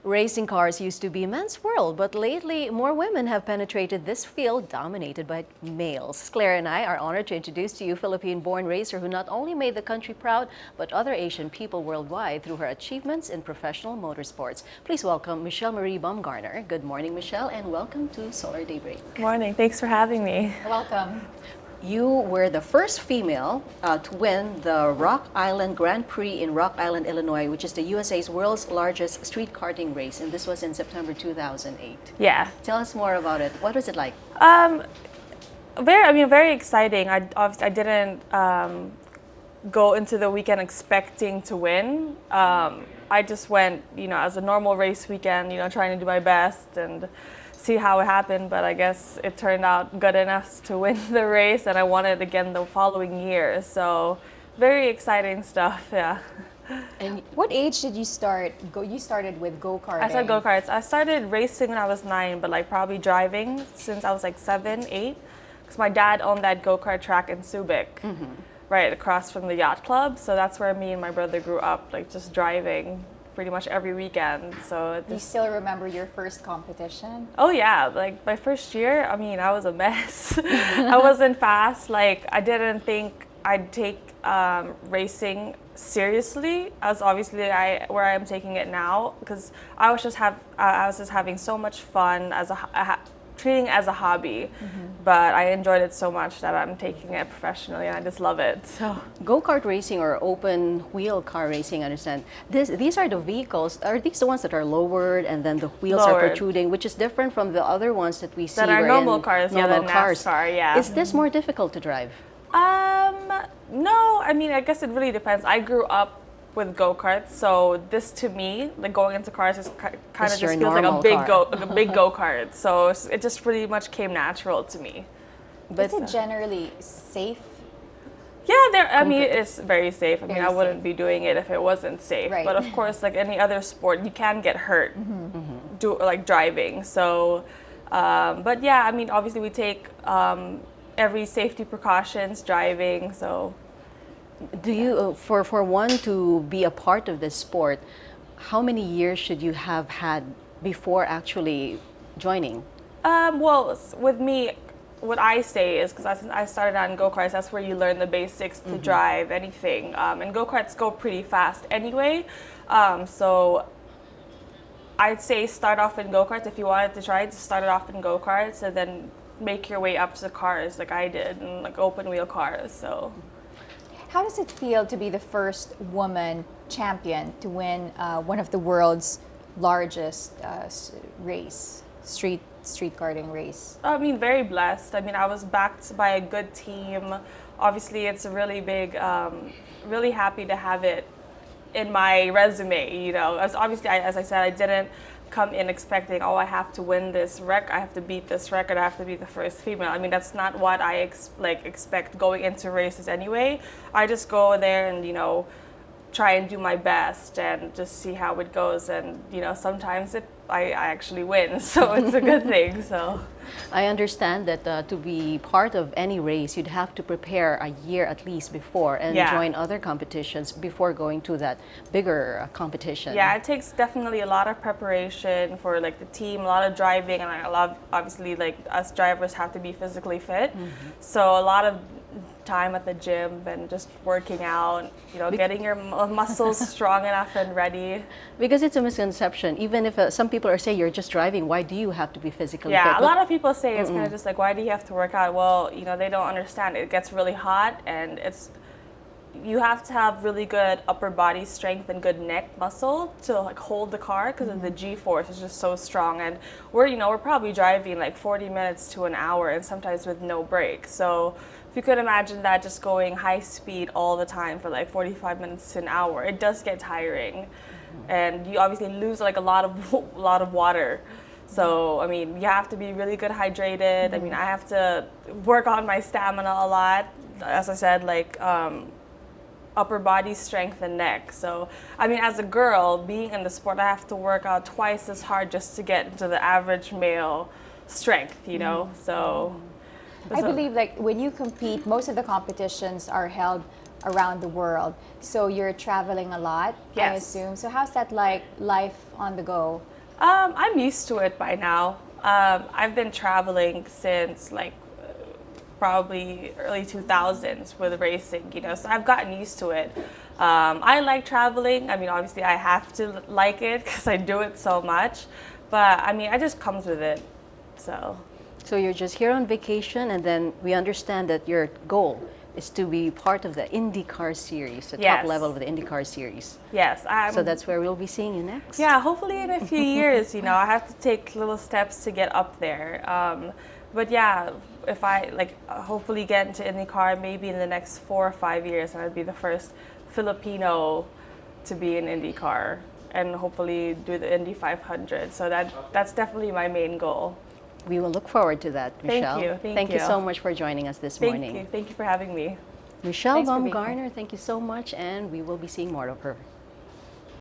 Racing cars used to be men's world, but lately more women have penetrated this field dominated by males. Claire and I are honored to introduce to you Philippine-born racer who not only made the country proud, but other Asian people worldwide through her achievements in professional motorsports. Please welcome Michele Bumgarner. Good morning, Michele, and welcome to Solar Daybreak. Good morning. Thanks for having me. Welcome. You were the first female to win the Rock Island Grand Prix in Rock Island, Illinois, which is the USA's world's largest street karting race, and this was in September 2008. Yeah. Tell us more about it. What was it like? Very exciting. I didn't go into the weekend expecting to win. I just went, as a normal race weekend, trying to do my best and see how it happened, but I guess it turned out good enough to win the race, and I won it again the following year. So very exciting stuff, yeah. And what age did you start? You started with go-karting. I started go-karts. I started racing when I was 9, but probably driving since I was 7, 8, because my dad owned that go-kart track in Subic, right across from the yacht club. So that's where me and my brother grew up, just driving pretty much every weekend. So do you still remember your first competition? Oh yeah, my first year, I was a mess. I wasn't fast. I didn't think I'd take racing seriously as obviously where I am taking it now, because I was just having so much fun as treating it as a hobby, but I enjoyed it so much that I'm taking it professionally, and I just love it. So go-kart racing or open wheel car racing, I understand. These are the vehicles. Are these the ones that are lowered and then the wheels are protruding, which is different from the other ones that we see? That are normal cars, normal cars. NASCAR, yeah. Is this more difficult to drive? No. I guess it really depends. I grew up with go-karts, so this to me, going into cars, is kind of just feels like a big go-kart. So it just pretty much came natural to me. But is it generally safe? Yeah, it's very safe. I wouldn't be doing it if it wasn't safe. Right. But of course, like any other sport, you can get hurt driving. So, but yeah, obviously we take every safety precautions driving. So. Do you, for one to be a part of this sport, how many years should you have had before actually joining? Well, with me, what I say is, because I started on go-karts, that's where you learn the basics to drive anything. And go-karts go pretty fast anyway. So I'd say start off in go-karts. If you wanted to try it, start it off in go-karts and then make your way up to cars like I did, and open wheel cars. So. How does it feel to be the first woman champion to win one of the world's largest street karting race? Very blessed. I was backed by a good team. Obviously, it's a really big, really happy to have it in my resume. As I said, I didn't come in expecting, I have to win this record, I have to beat this record, I have to be the first female. That's not what I expect going into races anyway. I just go there and try and do my best and just see how it goes, and sometimes I actually win, so it's a good thing. So I understand that to be part of any race, you'd have to prepare a year at least before and join other competitions before going to that bigger competition. Yeah, it takes definitely a lot of preparation for the team, a lot of driving, and obviously us drivers have to be physically fit. So a lot of time at the gym and just working out, getting your muscles strong enough and ready. Because it's a misconception. Even if some people are saying you're just driving, why do you have to be physically fit? Yeah, a lot of people say it's kind of just why do you have to work out? Well, they don't understand. It gets really hot, and you have to have really good upper body strength and good neck muscle to hold the car, because of the G-force is just so strong. And we're probably driving 40 minutes to an hour, and sometimes with no break. So if you could imagine that, just going high speed all the time for 45 minutes to an hour, it does get tiring. And you obviously lose a lot of water. So you have to be really good hydrated. I have to work on my stamina a lot. As I said, upper body strength and neck. So as a girl being in the sport, I have to work out twice as hard just to get into the average male strength, So I believe when you compete, most of the competitions are held around the world. So you're traveling a lot, I Yes. assume. So how's that like, life on the go? I'm used to it by now. I've been traveling since like probably early 2000s with racing, you know, so I've gotten used to it. I like traveling. I mean, obviously I have to like it because I do it so much, but I mean, it just comes with it, so. So you're just here on vacation, and then we understand that your goal is to be part of the IndyCar series, the top Yes. level of the IndyCar series. Yes, So that's where we'll be seeing you next. yeah, hopefully in a few years, you know, I have to take little steps to get up there. But yeah, if I like hopefully get into IndyCar maybe in the next 4 or 5 years, and I'd be the first Filipino to be in IndyCar and hopefully do the Indy 500. So that's definitely my main goal. We will look forward to that, Thank Michelle. you, thank you you. so much for joining us this morning. Thank you for having me. Michele Thanks for being here. Bumgarner, thank you so much, and we will be seeing more of her.